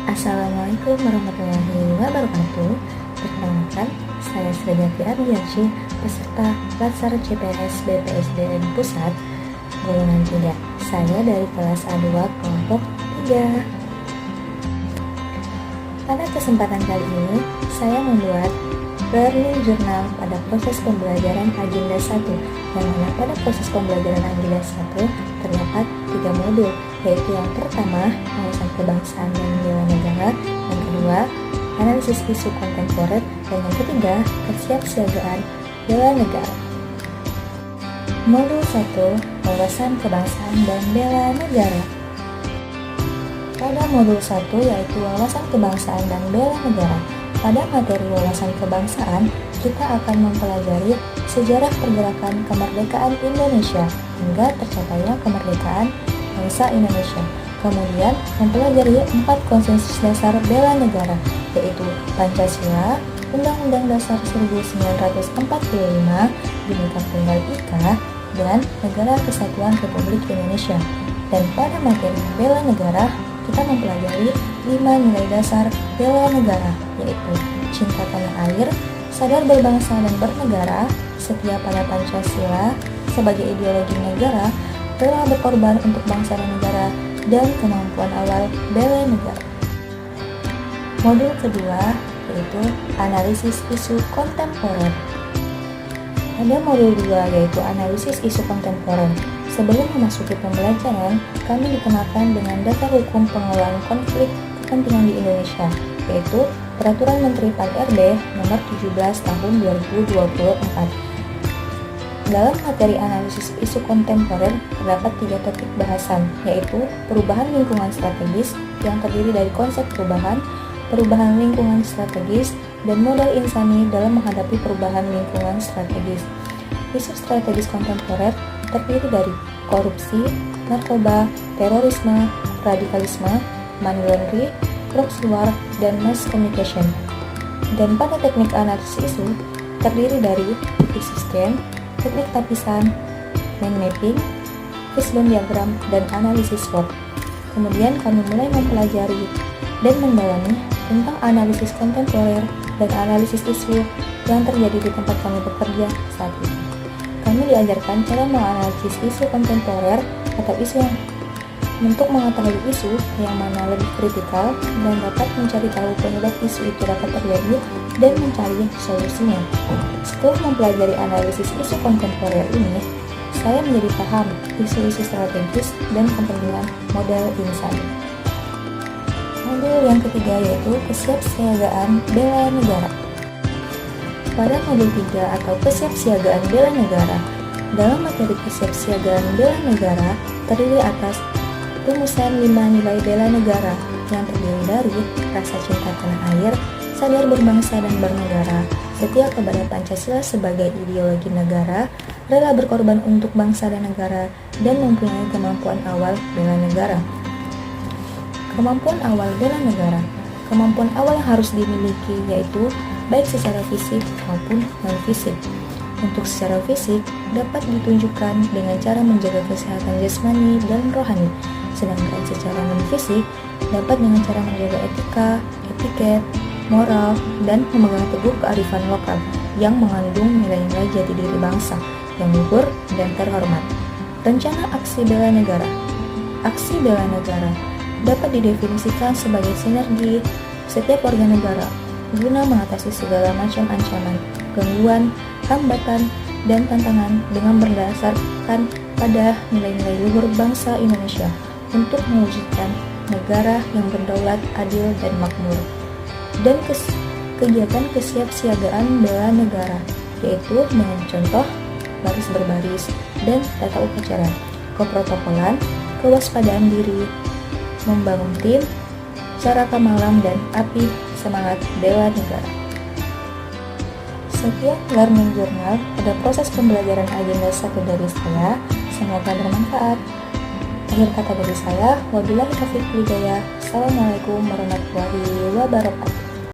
Assalamualaikum warahmatullahi wabarakatuh. Perkenalkan, saya Sriati Ardiansyah, peserta Latsar CPNS BPSDM Pusat, golongan 3. Saya dari kelas A2 kelompok 3. Pada kesempatan kali ini, saya membuat learning journal pada proses pembelajaran agenda 1, yang mana pada proses pembelajaran agenda 1 terdapat 3 modul, yaitu yang pertama, wawasan kebangsaan dan bela negara, yang kedua, analisis isu kontemporer, dan yang ketiga, kesiapsiagaan bela negara. Modul 1, wawasan kebangsaan dan bela negara. Pada modul 1, yaitu wawasan kebangsaan dan bela negara, pada materi wawasan kebangsaan, kita akan mempelajari sejarah pergerakan kemerdekaan Indonesia hingga tercapainya kemerdekaan bangsa Indonesia. Kemudian mempelajari 4 konsensus dasar bela negara, yaitu Pancasila, Undang-Undang Dasar 1945, Bhinneka Tunggal Ika, dan Negara Kesatuan Republik Indonesia. Dan pada materi bela negara, kita mempelajari 5 nilai dasar bela negara, yaitu cinta tanah air, sadar berbangsa dan bernegara, setia pada Pancasila sebagai ideologi negara, rela berkorban untuk bangsa dan negara, dan kemampuan awal bela negara. Modul kedua yaitu analisis isu kontemporer. Pada modul 2 yaitu analisis isu kontemporer. Sebelum memasuki pembelajaran, kami dikenalkan dengan dasar hukum pengelolaan konflik kepentingan di Indonesia, yaitu Peraturan Menteri Pan-RB Nomor 17 Tahun 2024. Dalam materi analisis isu kontemporer terdapat 3 topik bahasan, yaitu perubahan lingkungan strategis yang terdiri dari konsep perubahan lingkungan strategis, dan modal insani dalam menghadapi perubahan lingkungan strategis. Isu strategis kontemporer terdiri dari korupsi, narkoba, terorisme, radikalisme, money laundering, proxy war, dan mass communication. Dan pada teknik analisis isu terdiri dari isu scan, teknik tapisan, mind mapping, fishbone diagram, dan analisis SWOT. Kemudian kami mulai mempelajari dan mendalami tentang analisis kontemporer dan analisis isu yang terjadi di tempat kami bekerja saat ini. Kami diajarkan cara menganalisis isu kontemporer atau isu yang untuk mengetahui isu yang mana lebih kritikal dan dapat mencari tahu penyebab isu itu dapat terjadi dan mencari solusinya. Setelah mempelajari analisis isu kontemporer ini, saya menjadi paham isu-isu strategis dan kepentingan model insani. Modul yang ketiga yaitu kesiapsiagaan bela negara. Pada modul 3 atau kesiapsiagaan bela negara, dalam materi kesiapsiagaan bela negara terdiri atas rumusan 5 nilai bela negara yang terdiri dari rasa cinta tanah air, sadar berbangsa dan bernegara, setia kepada Pancasila sebagai ideologi negara, rela berkorban untuk bangsa dan negara, dan mempunyai kemampuan awal bela negara. Kemampuan awal bela negara. Kemampuan awal yang harus dimiliki yaitu baik secara fisik maupun non-fisik. Untuk secara fisik dapat ditunjukkan dengan cara menjaga kesehatan jasmani dan rohani, sedangkan secara non-fisik dapat dengan cara menjaga etika, etiket, moral, dan memegang teguh kearifan lokal yang mengandung nilai-nilai jati diri bangsa yang luhur dan terhormat. Rencana aksi bela negara. Aksi bela negara dapat didefinisikan sebagai sinergi setiap warga negara guna mengatasi segala macam ancaman, gangguan, hambatan, dan tantangan dengan berdasarkan pada nilai-nilai luhur bangsa Indonesia untuk mewujudkan negara yang berdaulat, adil, dan makmur. Dan kegiatan kesiapsiagaan bela negara, yaitu dengan contoh baris berbaris dan tata upacara, keprotokolan, kewaspadaan diri, membangun tim, cara kamalam, dan api semangat bela negara. Sekian learning journal pada proses pembelajaran agenda 1 dari saya, semoga bermanfaat. Akhir kata dari saya, wabillahi taufiq wal hidayah. Assalamualaikum warahmatullahi wabarakatuh.